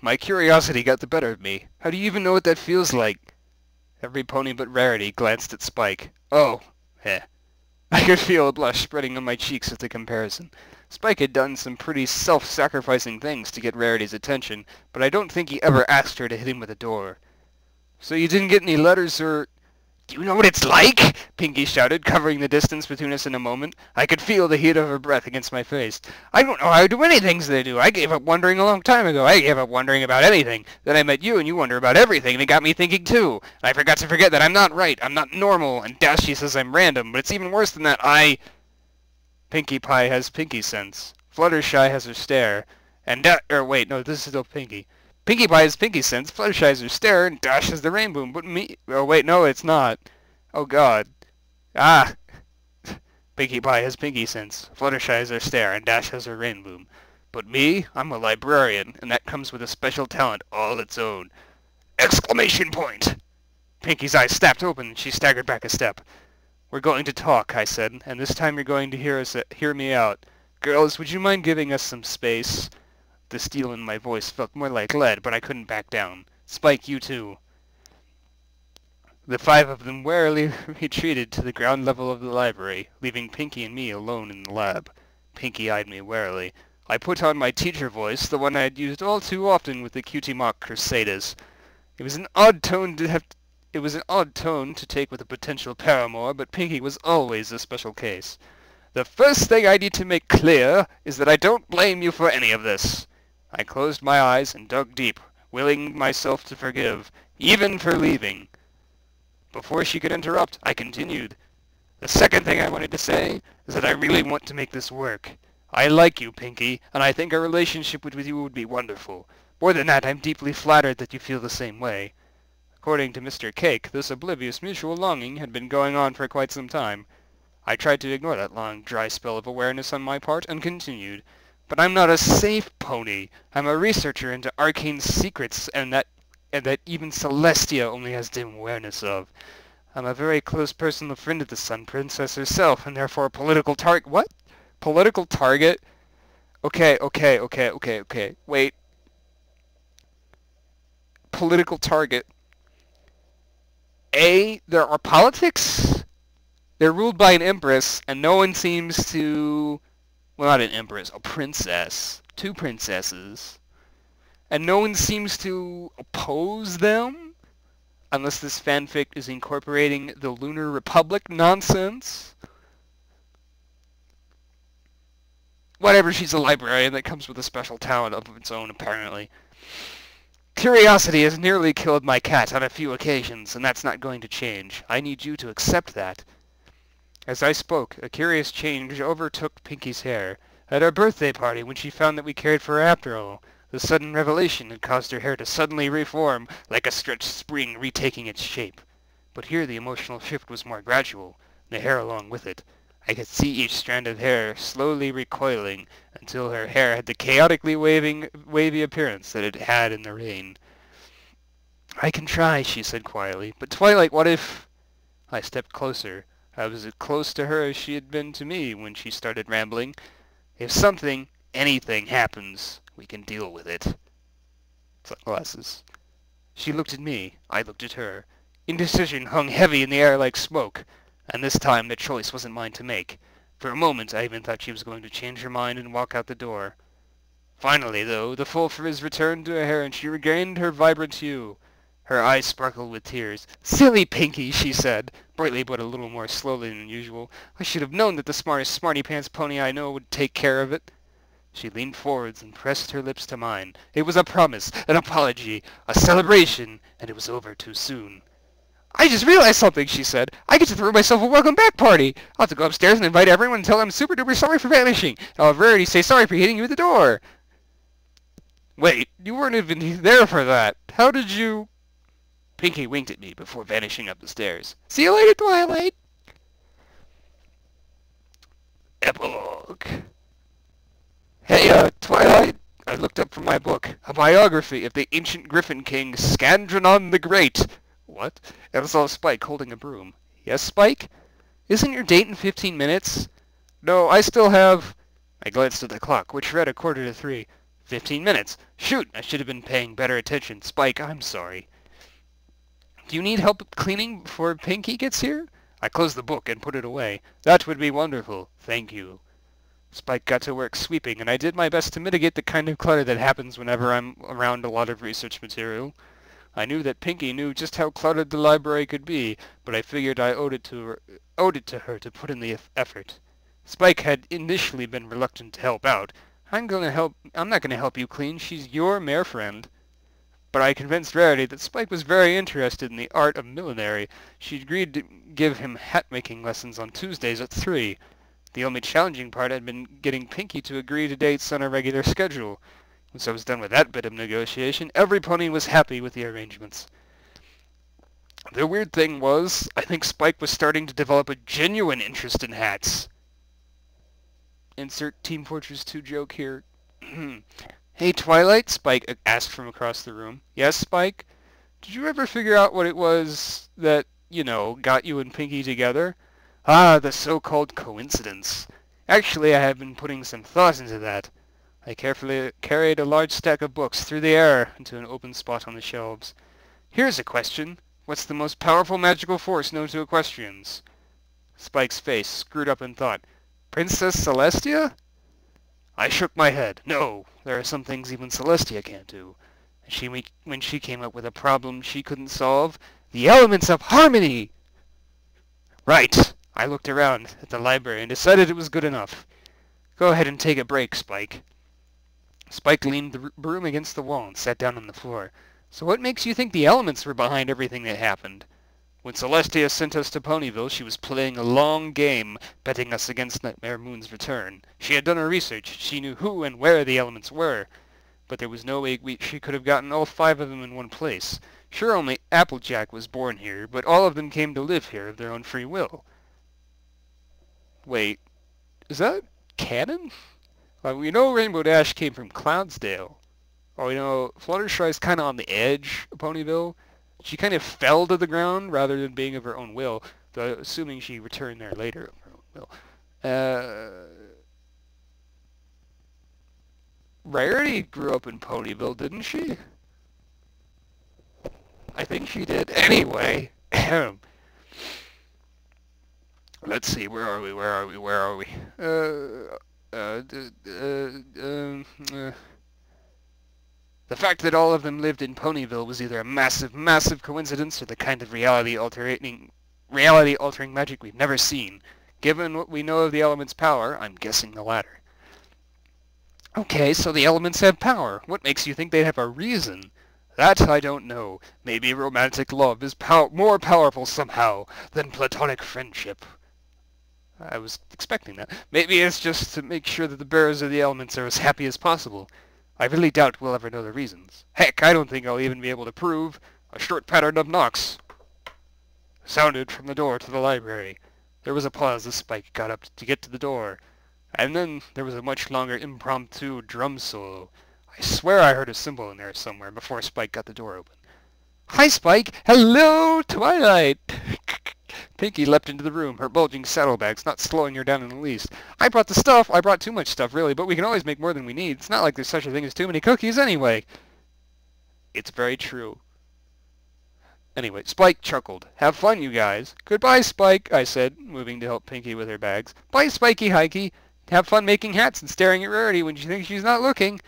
My curiosity got the better of me. How do you even know what that feels like? Every pony but Rarity glanced at Spike. Oh, heh. I could feel a blush spreading on my cheeks at the comparison. Spike had done some pretty self-sacrificing things to get Rarity's attention, but I don't think he ever asked her to hit him with a door. So you didn't get any letters or... "Do you know what it's like?" Pinky shouted, covering the distance between us in a moment. I could feel the heat of her breath against my face. "I don't know how to do any things they do. I gave up wondering a long time ago. I gave up wondering about anything. Then I met you, and you wonder about everything, and it got me thinking, too. And I forgot to forget that I'm not right. I'm not normal. And Dashie says I'm random, but it's even worse than that. Pinkie Pie has Pinky sense. Fluttershy has her stare. And wait, no, this is still Pinky. Pinkie Pie has Pinky sense, Fluttershy has her stare, and Dash has the rainbow, but me... Oh, wait, no, it's not. Oh, God. Ah! Pinkie Pie has Pinky sense, Fluttershy has her stare, and Dash has her rainbow. But me, I'm a librarian, and that comes with a special talent all its own. Exclamation point! Pinky's eyes snapped open, and she staggered back a step. We're going to talk, I said, and this time you're going to hear me out. Girls, would you mind giving us some space? The steel in my voice felt more like lead, but I couldn't back down. Spike, you too. The five of them warily retreated to the ground level of the library, leaving Pinky and me alone in the lab. Pinky eyed me warily. I put on my teacher voice, the one I had used all too often with the Cutie Mark Crusaders. It was an odd tone to take with a potential paramour, but Pinky was always a special case. The first thing I need to make clear is that I don't blame you for any of this. I closed my eyes and dug deep, willing myself to forgive, even for leaving. Before she could interrupt, I continued. The second thing I wanted to say is that I really want to make this work. I like you, Pinky, and I think a relationship with you would be wonderful. More than that, I'm deeply flattered that you feel the same way. According to Mr. Cake, this oblivious mutual longing had been going on for quite some time. I tried to ignore that long, dry spell of awareness on my part, and continued. But I'm not a safe pony. I'm a researcher into arcane secrets, and that even Celestia only has dim awareness of. I'm a very close personal friend of the Sun Princess herself, and therefore a political target. What? Political target? Okay. Wait. Political target. There are politics? They're ruled by an empress, and no one seems to... Well, not an empress, a princess. Two princesses. And no one seems to oppose them? Unless this fanfic is incorporating the Lunar Republic nonsense? Whatever, she's a librarian that comes with a special talent of its own, apparently. Curiosity has nearly killed my cat on a few occasions, and that's not going to change. I need you to accept that. As I spoke, a curious change overtook Pinky's hair. At our birthday party, when she found that we cared for her after all, the sudden revelation had caused her hair to suddenly reform, like a stretched spring retaking its shape. But here the emotional shift was more gradual, the hair along with it. I could see each strand of hair slowly recoiling, until her hair had the chaotically wavy appearance that it had in the rain. I can try, she said quietly, but Twilight, what if... I stepped closer. I was as close to her as she had been to me when she started rambling. If something, anything happens, we can deal with it. Sunglasses. She looked at me. I looked at her. Indecision hung heavy in the air like smoke, and this time the choice wasn't mine to make. For a moment I even thought she was going to change her mind and walk out the door. Finally, though, the full frizz returned to her hair and she regained her vibrant hue. Her eyes sparkled with tears. "Silly Pinky," she said, brightly but a little more slowly than usual. "I should have known that the smartest smarty-pants pony I know would take care of it." She leaned forwards and pressed her lips to mine. It was a promise, an apology, a celebration, and it was over too soon. "I just realized something," she said. "I get to throw myself a welcome back party. I'll have to go upstairs and invite everyone and tell them I'm super duper sorry for vanishing. I'll have Rarity say sorry for hitting you at the door." "Wait, you weren't even there for that. How did you..." Pinky winked at me before vanishing up the stairs. "See you later, Twilight." Epilogue. Hey, Twilight. I looked up from my book. A biography of the ancient Griffin King, Scandronon the Great. What? And I saw Spike holding a broom. Yes, Spike? Isn't your date in 15 minutes? No, I still have... I glanced at the clock, which read 2:45. 15 minutes. Shoot, I should have been paying better attention. Spike, I'm sorry. Do you need help cleaning before Pinky gets here? I closed the book and put it away. That would be wonderful. Thank you. Spike got to work sweeping, and I did my best to mitigate the kind of clutter that happens whenever I'm around a lot of research material. I knew that Pinky knew just how cluttered the library could be, but I figured I owed it to her to put in the effort. Spike had initially been reluctant to help out. I'm not gonna help you clean. She's your mare friend. But I convinced Rarity that Spike was very interested in the art of millinery. She agreed to give him hat-making lessons on Tuesdays at 3. The only challenging part had been getting Pinky to agree to dates on a regular schedule. Once I was done with that bit of negotiation, every pony was happy with the arrangements. The weird thing was, I think Spike was starting to develop a genuine interest in hats. Insert Team Fortress 2 joke here. Hey, Twilight, Spike asked from across the room. Yes, Spike? Did you ever figure out what it was that, got you and Pinky together? Ah, the so-called coincidence. Actually, I have been putting some thought into that. I carefully carried a large stack of books through the air into an open spot on the shelves. Here's a question. What's the most powerful magical force known to equestrians? Spike's face screwed up in thought. Princess Celestia? I shook my head. No, there are some things even Celestia can't do. When she came up with a problem she couldn't solve, the elements of harmony! Right. I looked around at the library and decided it was good enough. Go ahead and take a break, Spike. Spike leaned the broom against the wall and sat down on the floor. So what makes you think the elements were behind everything that happened? When Celestia sent us to Ponyville, she was playing a long game, betting us against Nightmare Moon's return. She had done her research. She knew who and where the elements were. But there was no way she could have gotten all 5 of them in one place. Sure, only Applejack was born here, but all of them came to live here of their own free will. Wait, is that canon? We know Rainbow Dash came from Cloudsdale. We know Fluttershy's kind of on the edge of Ponyville. She kind of fell to the ground rather than being of her own will, though assuming she returned there later of her own will. Rarity grew up in Ponyville, didn't she? I think she did. Anyway, let's see, where are we? The fact that all of them lived in Ponyville was either a massive, massive coincidence or the kind of reality-altering magic we've never seen. Given what we know of the element's power, I'm guessing the latter. Okay, so the elements have power. What makes you think they'd have a reason? That I don't know. Maybe romantic love is more powerful somehow than platonic friendship. I was expecting that. Maybe it's just to make sure that the bearers of the elements are as happy as possible. I really doubt we'll ever know the reasons. Heck, I don't think I'll even be able to prove. A short pattern of knocks sounded from the door to the library. There was a pause as Spike got up to get to the door. And then there was a much longer impromptu drum solo. I swear I heard a cymbal in there somewhere before Spike got the door open. Hi, Spike! Hello, Twilight! Pinky leapt into the room, her bulging saddlebags not slowing her down in the least. I brought the stuff. I brought too much stuff, really, but we can always make more than we need. It's not like there's such a thing as too many cookies anyway. It's very true. Anyway, Spike chuckled. Have fun, you guys. Goodbye, Spike, I said, moving to help Pinky with her bags. Bye, Spikey Hikey. Have fun making hats and staring at Rarity when she thinks she's not looking.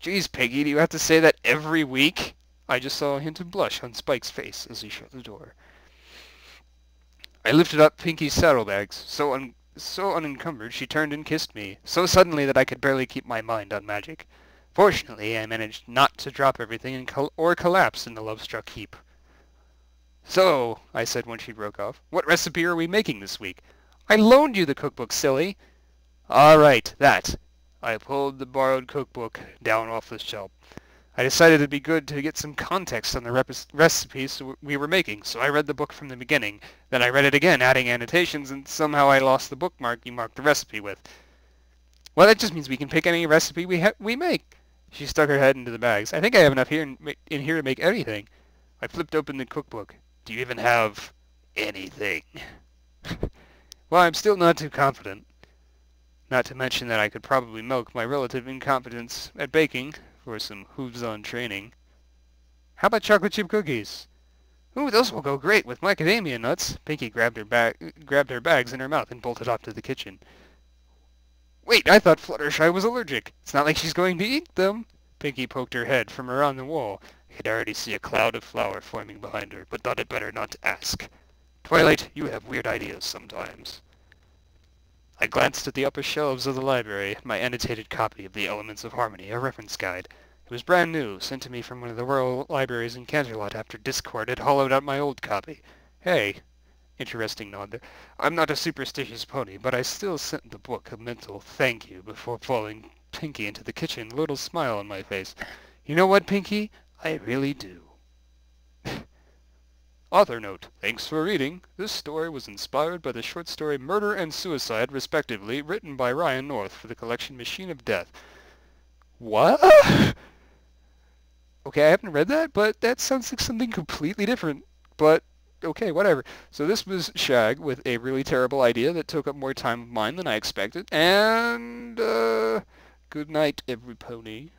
Geez, Piggy, do you have to say that every week? I just saw a hint of blush on Spike's face as he shut the door. I lifted up Pinky's saddlebags. So unencumbered, she turned and kissed me, so suddenly that I could barely keep my mind on magic. Fortunately, I managed not to drop everything or collapse in the love-struck heap. So, I said when she broke off, what recipe are we making this week? I loaned you the cookbook, silly. All right, that. I pulled the borrowed cookbook down off the shelf. I decided it'd be good to get some context on the recipes we were making, so I read the book from the beginning. Then I read it again, adding annotations, and somehow I lost the bookmark you marked the recipe with. Well, that just means we can pick any recipe we make. She stuck her head into the bags. I think I have enough here in here to make anything. I flipped open the cookbook. Do you even have anything? Well, I'm still not too confident. Not to mention that I could probably milk my relative incompetence at baking for some hooves-on training. How about chocolate chip cookies? Ooh, those will go great with macadamia nuts. Pinky grabbed her bags in her mouth and bolted off to the kitchen. Wait, I thought Fluttershy was allergic. It's not like she's going to eat them. Pinky poked her head from around the wall. I could already see a cloud of flour forming behind her, but thought it better not to ask. Twilight, you have weird ideas sometimes. I glanced at the upper shelves of the library, my annotated copy of The Elements of Harmony, a reference guide. It was brand new, sent to me from one of the Royal Libraries in Canterlot after Discord had hollowed out my old copy. Hey, interesting nod there. I'm not a superstitious pony, but I still sent the book a mental thank you before following Pinky into the kitchen, a little smile on my face. You know what, Pinky? I really do. Author note, thanks for reading. This story was inspired by the short story Murder and Suicide, respectively, written by Ryan North for the collection Machine of Death. What? Okay, I haven't read that, but that sounds like something completely different. But, okay, whatever. So this was Shag with a really terrible idea that took up more time of mine than I expected. And, good night, every pony.